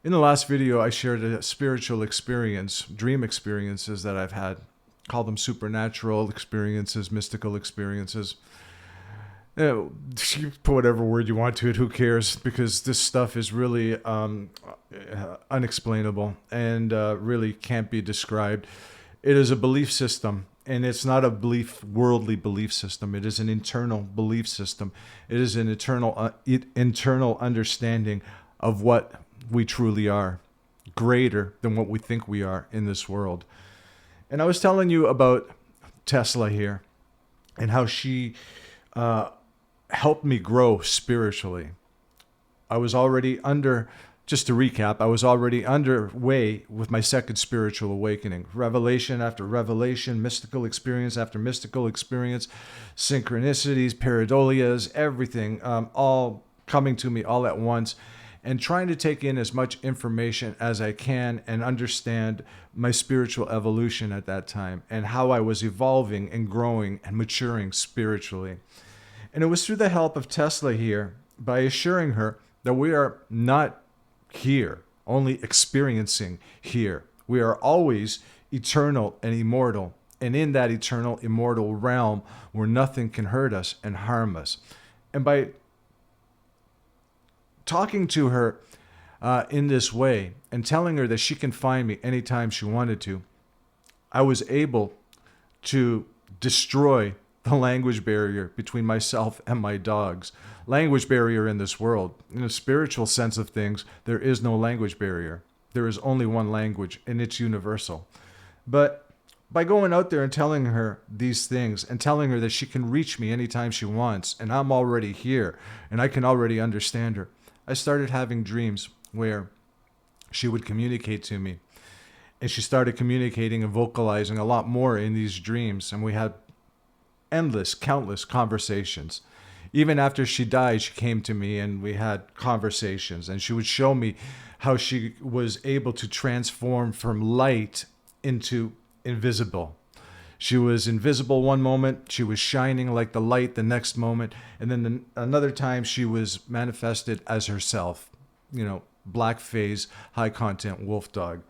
In the last video, I shared a spiritual experience, dream experiences that I've had. Call them supernatural experiences, mystical experiences. You put whatever word you want to it, who cares? Because this stuff is really unexplainable and really can't be described. It is a belief system, and it's not a worldly belief system. It is an internal belief system. It is an internal understanding of what we truly are, greater than what we think we are in this world. And I was telling you about Tesla here and how she helped me grow spiritually. I was already just to recap, I was already underway with my second spiritual awakening. Revelation after revelation, mystical experience after mystical experience, synchronicities, pareidolias, everything, all coming to me all at once, and trying to take in as much information as I can and understand my spiritual evolution at that time and how I was evolving and growing and maturing spiritually. And it was through the help of Tesla here, by assuring her that we are not here, only experiencing here. We are always eternal and immortal, and in that eternal, immortal realm where nothing can hurt us and harm us. And by talking to her in this way and telling her that she can find me anytime she wanted to, I was able to destroy the language barrier between myself and my dogs. Language barrier in this world. In a spiritual sense of things, there is no language barrier. There is only one language, and it's universal. But by going out there and telling her these things and telling her that she can reach me anytime she wants, and I'm already here, and I can already understand her, I started having dreams where she would communicate to me. And she started communicating and vocalizing a lot more in these dreams. And we had countless conversations. Even after she died, she came to me and we had conversations. And she would show me how she was able to transform from light into invisible. She was invisible one moment, she was shining like the light the next moment, and then another time she was manifested as herself. Black phase, high content wolf dog.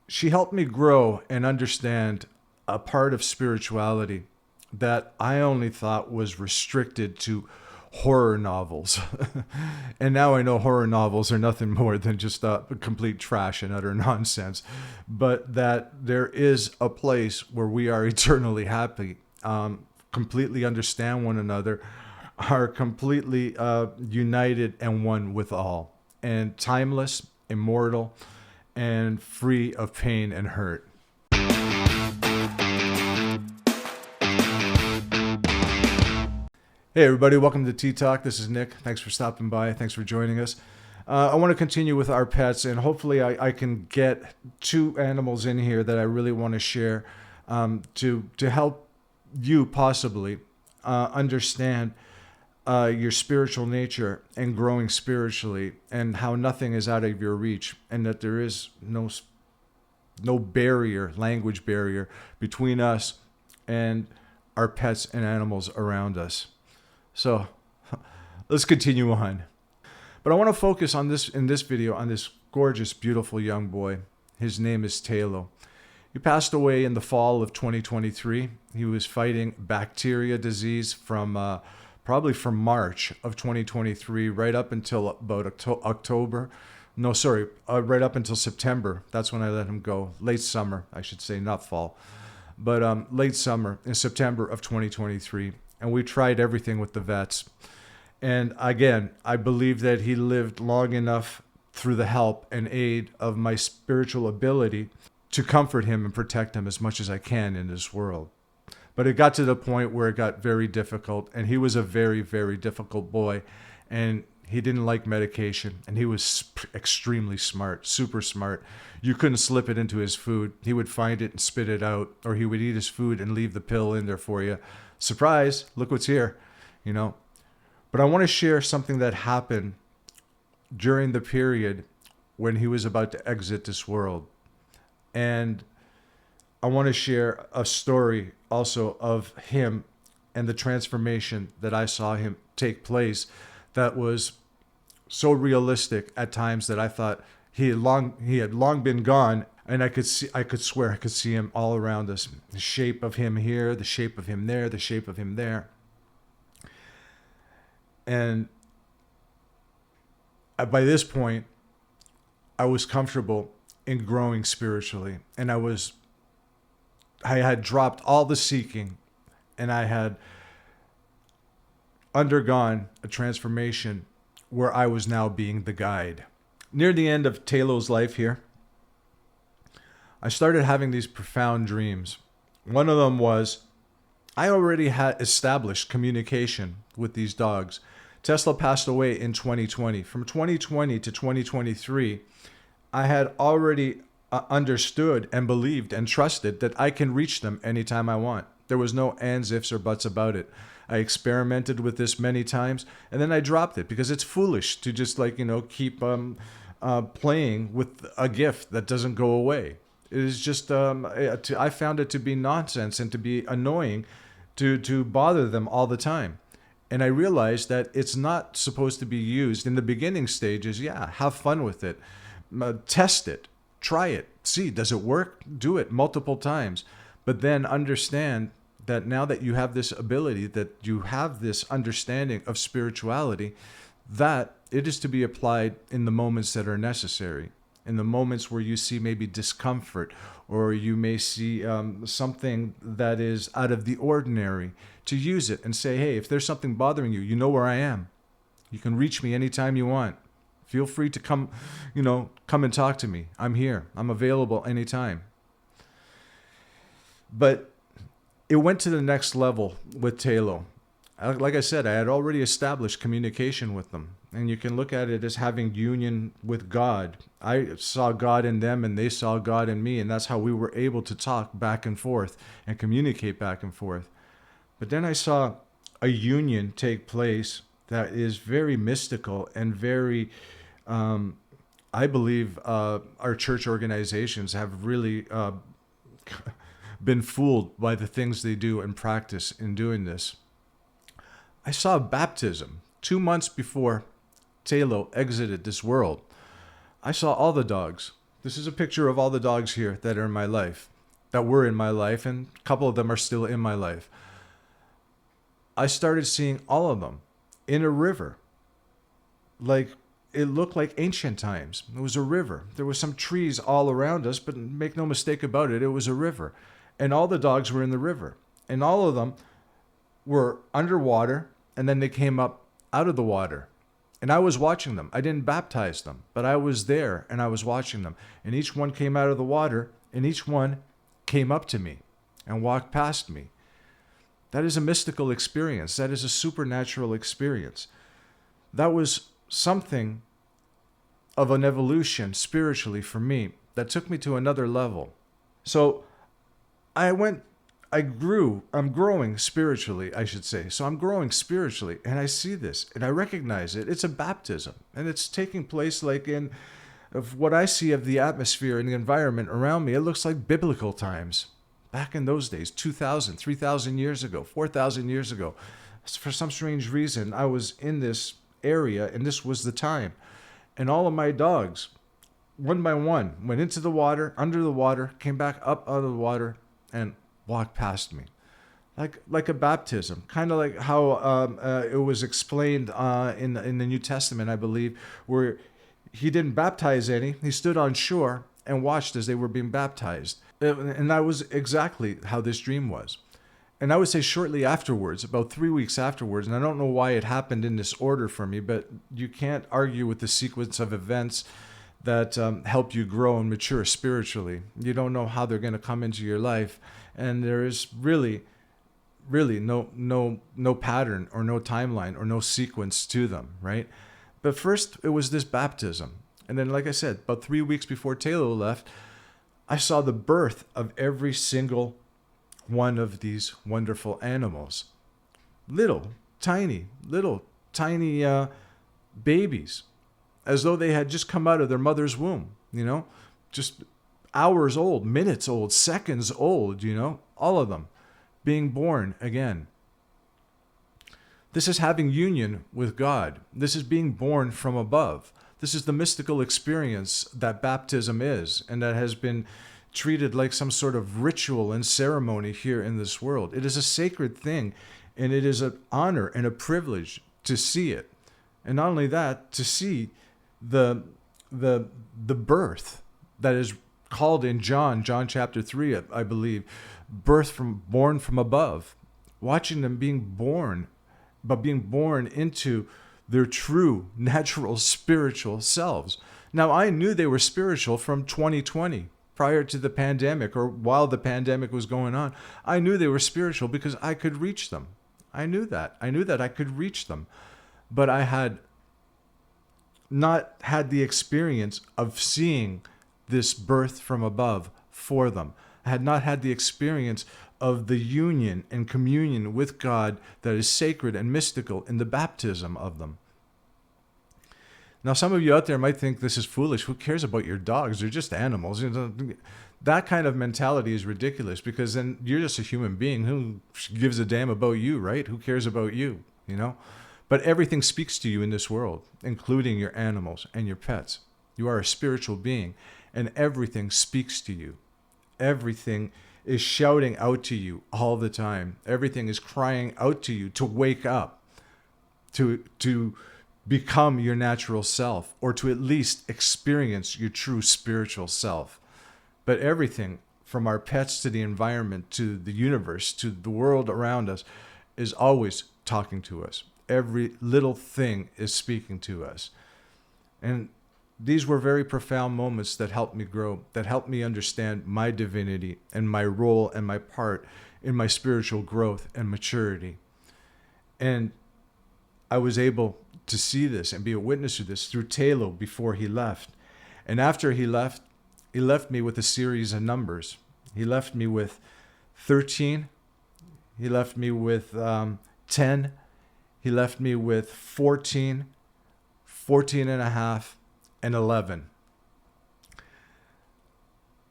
She helped me grow and understand a part of spirituality that I only thought was restricted to horror novels. And now I know horror novels are nothing more than just complete trash and utter nonsense. But that there is a place where we are eternally happy, completely understand one another, are completely united and one with all, and timeless, immortal, and free of pain and hurt. Hey everybody, welcome to Tea Talk. This is Nick. Thanks for stopping by. Thanks for joining us. I want to continue with our pets, and hopefully I can get two animals in here that I really want to share to help you possibly understand your spiritual nature and growing spiritually, and how nothing is out of your reach, and that there is no barrier, language barrier, between us and our pets and animals around us. So let's continue on. But I want to focus on this in this video on this gorgeous, beautiful young boy. His name is Taylor. He passed away in the fall of 2023. He was fighting bacteria disease probably from March of 2023 right up until about October. No, sorry, right up until September. That's when I let him go. Late summer, I should say, not fall. But late summer, in September of 2023. And we tried everything with the vets. And again, I believe that he lived long enough through the help and aid of my spiritual ability to comfort him and protect him as much as I can in this world. But it got to the point where it got very difficult, and he was a very, very difficult boy, and he didn't like medication, and he was extremely smart, super smart. You couldn't slip it into his food. He would find it and spit it out, or he would eat his food and leave the pill in there for you. Surprise, look what's here, But I want to share something that happened during the period when he was about to exit this world. And I want to share a story also of him and the transformation that I saw him take place that was so realistic at times that I thought he had long been gone, and I could swear I could see him all around us. The shape of him here, the shape of him there, the shape of him there. And by this point, I was comfortable in growing spiritually, and I had dropped all the seeking, and I had undergone a transformation where I was now being the guide. Near the end of Taylo's life here, I started having these profound dreams. One of them was I already had established communication with these dogs. Tesla passed away in 2020. From 2020 to 2023, I had already understood and believed and trusted that I can reach them anytime I want. There was no ands, ifs, or buts about it. I experimented with this many times, and then I dropped it because it's foolish to just keep playing with a gift that doesn't go away. It is just I found it to be nonsense and to be annoying to bother them all the time. And I realized that it's not supposed to be used in the beginning stages. Yeah, have fun with it. Test it. Try it. See, does it work? Do it multiple times. But then understand that now that you have this ability, that you have this understanding of spirituality, that it is to be applied in the moments that are necessary. In the moments where you see maybe discomfort, or you may see something that is out of the ordinary, to use it and say, hey, if there's something bothering you, you know where I am. You can reach me anytime you want. Feel free to come and talk to me. I'm here. I'm available anytime. But it went to the next level with Taylo. Like I said, I had already established communication with them. And you can look at it as having union with God. I saw God in them and they saw God in me. And that's how we were able to talk back and forth and communicate back and forth. But then I saw a union take place that is very mystical and very, I believe our church organizations have really been fooled by the things they do and practice in doing this. I saw a baptism 2 months before Taylo exited this world. I saw all the dogs. This is a picture of all the dogs here that are in my life, that were in my life, and a couple of them are still in my life. I started seeing all of them in a river. Like, it looked like ancient times. It was a river. There were some trees all around us, but make no mistake about it, it was a river. And all the dogs were in the river. And all of them were underwater, and then they came up out of the water. And I was watching them. I didn't baptize them, but I was there and I was watching them. And each one came out of the water, and each one came up to me and walked past me. That is a mystical experience. That is a supernatural experience. That was something of an evolution spiritually for me that took me to another level. So I'm growing spiritually, I should say. So I'm growing spiritually, and I see this, and I recognize it. It's a baptism, and it's taking place of what I see of the atmosphere and the environment around me. It looks like biblical times. Back in those days, 2,000, 3,000 years ago, 4,000 years ago. For some strange reason, I was in this area, and this was the time. And all of my dogs, one by one, went into the water, under the water, came back up out of the water, and walked past me. Like a baptism, kind of like how it was explained in the New Testament, I believe, where he didn't baptize any. He stood on shore and watched as they were being baptized. And that was exactly how this dream was. And I would say shortly afterwards, about 3 weeks afterwards, and I don't know why it happened in this order for me, but you can't argue with the sequence of events that help you grow and mature spiritually. You don't know how they're going to come into your life. And there is really no pattern or no timeline or no sequence to them, right? But first, it was this baptism. And then, like I said, about 3 weeks before Taylo left, I saw the birth of every single one of these wonderful animals. Little tiny babies, as though they had just come out of their mother's womb, just hours old, minutes old, seconds old, all of them being born again. This is having union with God. This is being born from above. This is the mystical experience that baptism is, and that has been treated like some sort of ritual and ceremony here in this world. It is a sacred thing, and it is an honor and a privilege to see it. And not only that, to see the birth that is called in John chapter 3, I believe, born from above. Watching them being born, but being born into their true, natural, spiritual selves. Now, I knew they were spiritual from 2020, prior to the pandemic, or while the pandemic was going on. I knew they were spiritual because I could reach them. I knew that. I knew that I could reach them. But I had not had the experience of seeing this birth from above for them. I had not had the experience of the union and communion with God that is sacred and mystical in the baptism of them. Now, some of you out there might think this is foolish. Who cares about your dogs? They're just animals. That kind of mentality is ridiculous, because then you're just a human being. Who gives a damn about you, right? Who cares about you, But everything speaks to you in this world, including your animals and your pets. You are a spiritual being, and everything speaks to you. Everything is shouting out to you all the time. Everything is crying out to you to wake up, to become your natural self, or to at least experience your true spiritual self. But everything, from our pets to the environment, to the universe, to the world around us, is always talking to us. Every little thing is speaking to us. And these were very profound moments that helped me grow, that helped me understand my divinity and my role and my part in my spiritual growth and maturity. And I was able to see this and be a witness to this through Taylo before he left. And after he left me with a series of numbers. He left me with 13. He left me with 10. He left me with 14, 14 and a half, and 11.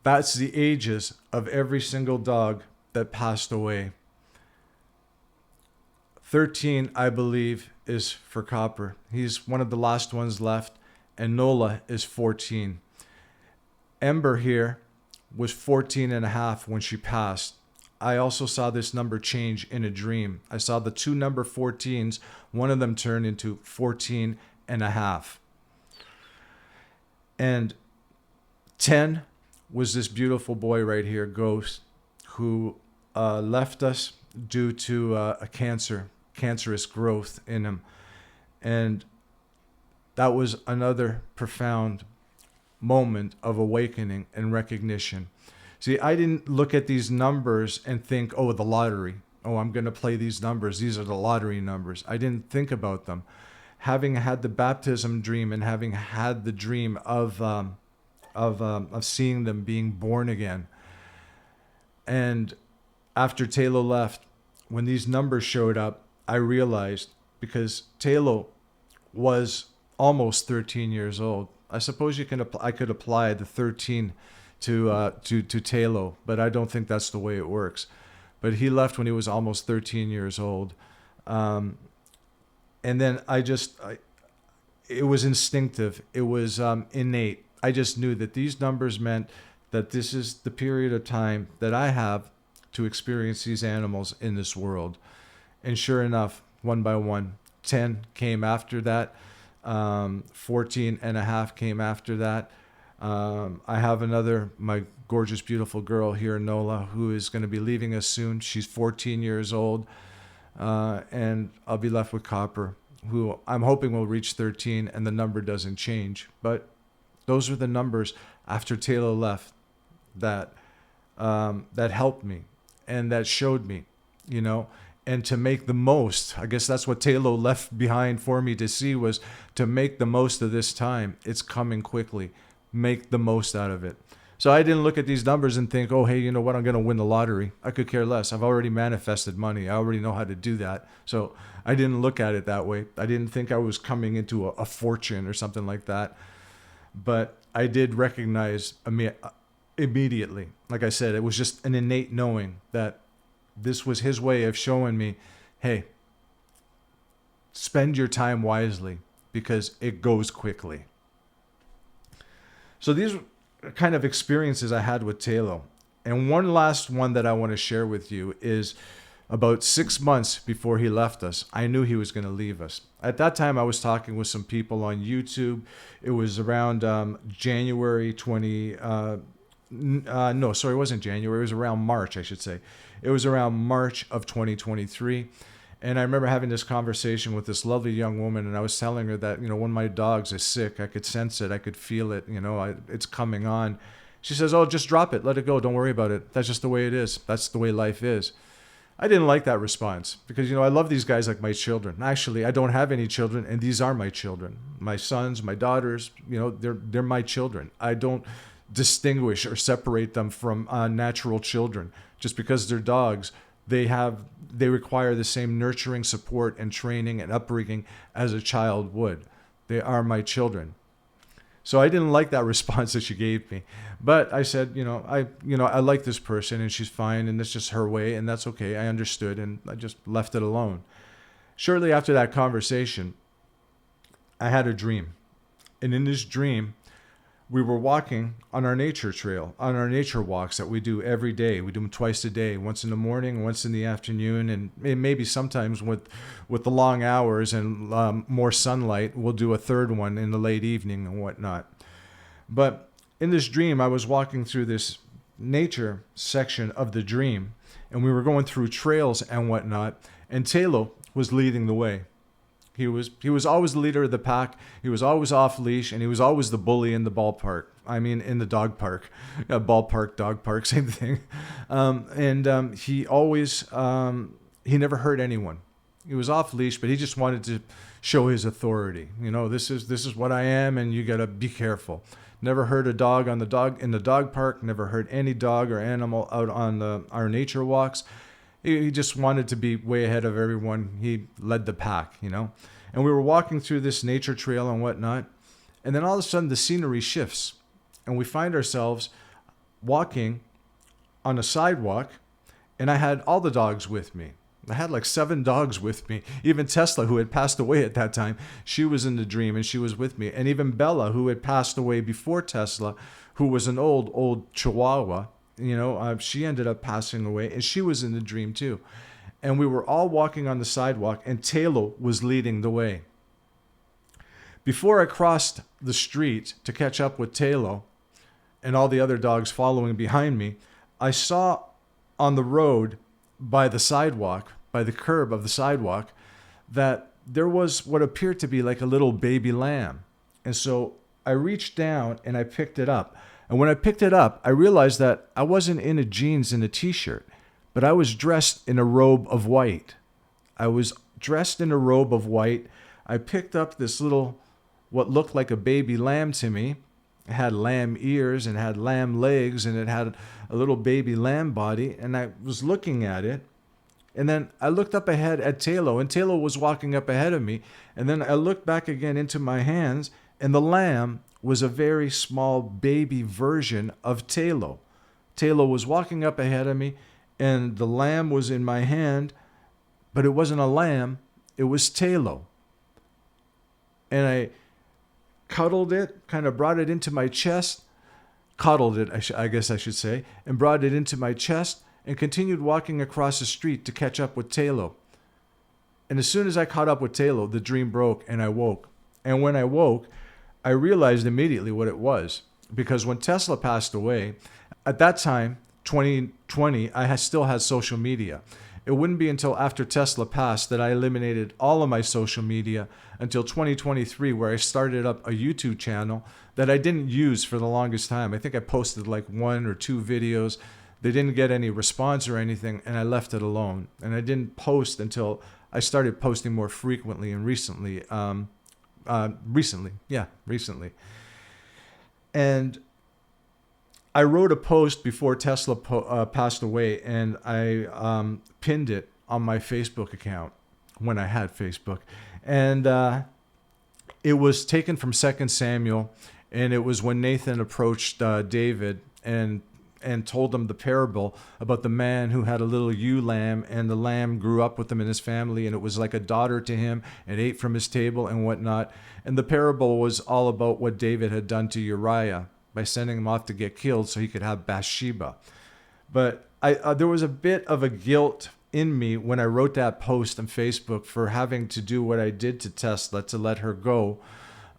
That's the ages of every single dog that passed away. 13, I believe, is for Copper. He's one of the last ones left, and Nola is 14. Ember here was 14 and a half when she passed. I also saw this number change in a dream. I saw the two number 14s, one of them turn into 14 and a half. And 10 was this beautiful boy right here, Ghost, who left us due to a cancerous growth in him. And that was another profound moment of awakening and recognition. See, I didn't look at these numbers and think, oh, the lottery. Oh, I'm going to play these numbers. These are the lottery numbers. I didn't think about them. Having had the baptism dream and having had the dream of seeing them being born again. And after Taylo left, when these numbers showed up, I realized, because Taylo was almost 13 years old. I suppose I could apply the 13 to Taylo, but I don't think that's the way it works. But he left when he was almost 13 years old. And then it was instinctive. It was innate. I just knew that these numbers meant that this is the period of time that I have to experience these animals in this world. And sure enough, one by one, 10 came after that. 14 and a half came after that. I have my gorgeous, beautiful girl here, Nola, who is going to be leaving us soon. She's 14 years old. And I'll be left with Copper, who I'm hoping will reach 13, and the number doesn't change. But those are the numbers after Taylo left that helped me and that showed me, and to make the most. I guess that's what Taylo left behind for me to see, was to make the most of this time. It's coming quickly. Make the most out of it. So I didn't look at these numbers and think, oh, hey, you know what? I'm going to win the lottery. I could care less. I've already manifested money. I already know how to do that. So I didn't look at it that way. I didn't think I was coming into a fortune or something like that. But I did recognize immediately. Like I said, it was just an innate knowing that this was his way of showing me, hey, spend your time wisely because it goes quickly. So these are kind of experiences I had with Taylo. And one last one that I want to share with you is about 6 months before he left us, I knew he was going to leave us. At that time, I was talking with some people on YouTube. It was around January 20. No, sorry, it wasn't January. It was around March, I should say. It was around March of 2023. And I remember having this conversation with this lovely young woman, and I was telling her that, when my dog's is sick, I could sense it, I could feel it, it's coming on. She says, "Oh, just drop it, let it go, don't worry about it. That's just the way it is. That's the way life is." I didn't like that response because, I love these guys like my children. Actually, I don't have any children, and these are my children. My sons, my daughters, they're my children. I don't distinguish or separate them from natural children just because they're dogs. They require the same nurturing, support, and training and upbringing as a child would. They are my children. So I didn't like that response that she gave me, but I said, I like this person and she's fine and it's just her way and that's okay. I understood and I just left it alone. Shortly after that conversation, I had a dream, and in this dream, we were walking on our nature trail, on our nature walks that we do every day. We do them twice a day, once in the morning, once in the afternoon, and maybe sometimes with the long hours and more sunlight, we'll do a third one in the late evening and whatnot. But in this dream, I was walking through this nature section of the dream, and we were going through trails and whatnot, and Taylo was leading the way. He was always the leader of the pack. He was always off leash, and he was always the bully in the ballpark. I mean, in the dog park, ballpark, dog park, same thing. He always he never hurt anyone. He was off leash, but he just wanted to show his authority. This is what I am, and you gotta be careful. Never hurt a dog in the dog park. Never hurt any dog or animal out on our nature walks. He just wanted to be way ahead of everyone. He led the pack, And we were walking through this nature trail and whatnot. And then all of a sudden the scenery shifts. And we find ourselves walking on a sidewalk. And I had all the dogs with me. I had like 7 dogs with me. Even Tesla, who had passed away at that time, she was in the dream and she was with me. And even Bella, who had passed away before Tesla, who was an old Chihuahua, she ended up passing away, and she was in the dream too. And we were all walking on the sidewalk, and Taylo was leading the way. Before I crossed the street to catch up with Taylo and all the other dogs following behind me, I saw on the road by the sidewalk, by the curb of the sidewalk, that there was what appeared to be like a little baby lamb. And so I reached down and I picked it up. And when I picked it up, I realized that I wasn't in a jeans and a t-shirt, but I was dressed in a robe of white. I was dressed in a robe of white. I picked up this little, what looked like a baby lamb to me. It had lamb ears and had lamb legs, and it had a little baby lamb body. And I was looking at it. And then I looked up ahead at Taylo, and Taylo was walking up ahead of me. And then I looked back again into my hands, and the lamb was a very small baby version of Taylo. Taylo was walking up ahead of me, and the lamb was in my hand, but it wasn't a lamb, it was Taylo. And I cuddled it, kind of brought it into my chest, coddled it, I guess I should say, and brought it into my chest, and continued walking across the street to catch up with Taylo. And as soon as I caught up with Taylo, the dream broke, and I woke. And when I woke, I realized immediately what it was, because when Tesla passed away, at that time, 2020, I still had social media. It wouldn't be until after Tesla passed that I eliminated all of my social media until 2023, where I started up a YouTube channel that I didn't use for the longest time. I think I posted like 1 or 2 videos. They didn't get any response or anything, and I left it alone. And I didn't post until I started posting more frequently and recently. Recently. And I wrote a post before Tesla passed away, and I pinned it on my Facebook account when I had Facebook. And it was taken from 2 Samuel, and it was when Nathan approached David and and told them the parable about the man who had a little ewe lamb, and the lamb grew up with him and his family, and it was like a daughter to him and ate from his table and whatnot. And the parable was all about what David had done to Uriah by sending him off to get killed so he could have Bathsheba. But there was a bit of a guilt in me when I wrote that post on Facebook for having to do what I did to Tesla to let her go.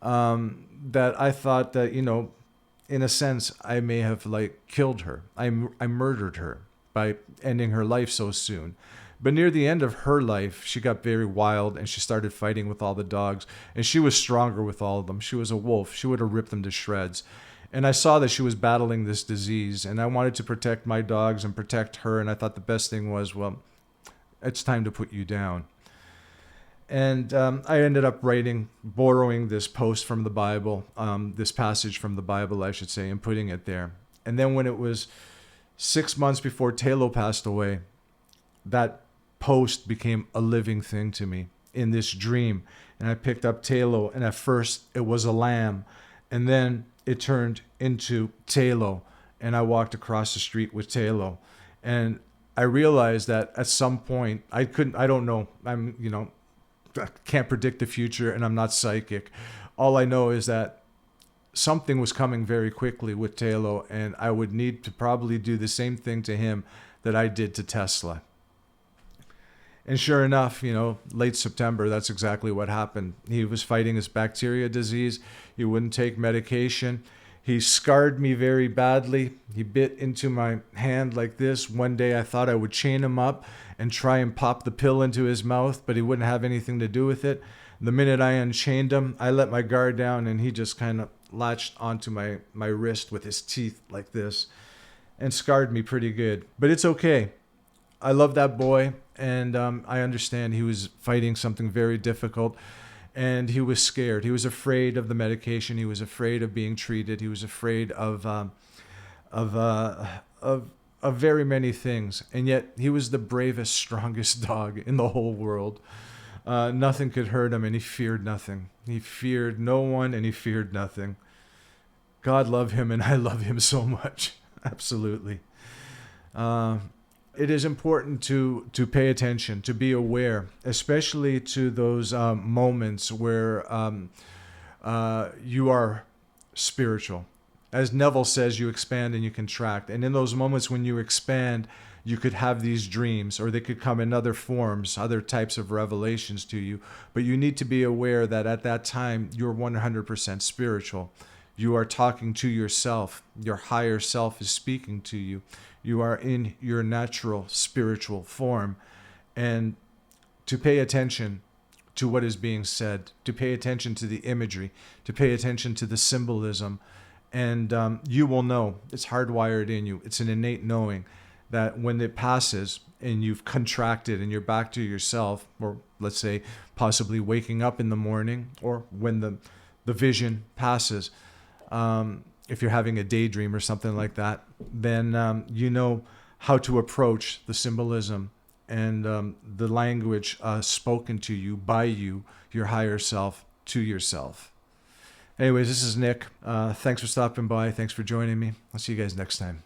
That I thought that, in a sense, I may have killed her. I murdered her by ending her life so soon. But near the end of her life, she got very wild and she started fighting with all the dogs. And she was stronger with all of them. She was a wolf. She would have ripped them to shreds. And I saw that she was battling this disease. And I wanted to protect my dogs and protect her. And I thought the best thing was, well, it's time to put you down. And I ended up borrowing this post from the Bible, this passage from the Bible, I should say, and putting it there. And then when it was 6 months before Taylor passed away, that post became a living thing to me in this dream. And I picked up Taylor, and at first it was a lamb. And then it turned into Taylor, and I walked across the street with Taylor. And I realized that at some point, I don't know, I can't predict the future, and I'm not psychic. All I know is that something was coming very quickly with Taylor, and I would need to probably do the same thing to him that I did to Tesla. And sure enough, late September, that's exactly what happened. He was fighting his bacteria disease. He wouldn't take medication. He scarred me very badly. He bit into my hand like this. One day I thought I would chain him up and try and pop the pill into his mouth, but he wouldn't have anything to do with it. The minute I unchained him, I let my guard down, and he just kind of latched onto my wrist with his teeth like this and scarred me pretty good. But it's okay. I love that boy, and I understand he was fighting something very difficult. And he was scared. He was afraid of the medication. He was afraid of being treated. He was afraid of very many things. And yet he was the bravest, strongest dog in the whole world. Nothing could hurt him, and he feared nothing. He feared no one, and he feared nothing. God loved him, and I love him so much. Absolutely. It is important to pay attention, to be aware, especially to those moments where you are spiritual. As Neville says, you expand and you contract. And in those moments when you expand, you could have these dreams, or they could come in other forms, other types of revelations to you. But you need to be aware that at that time, you're 100% spiritual. You are talking to yourself. Your higher self is speaking to you. You are in your natural spiritual form. And to pay attention to what is being said, to pay attention to the imagery, to pay attention to the symbolism, and you will know. It's hardwired in you. It's an innate knowing that when it passes and you've contracted and you're back to yourself, or let's say possibly waking up in the morning, or when the vision passes, if you're having a daydream or something like that, then you know how to approach the symbolism and the language spoken to you by you, your higher self, to yourself. Anyways, this is Nick. Thanks for stopping by. Thanks for joining me. I'll see you guys next time.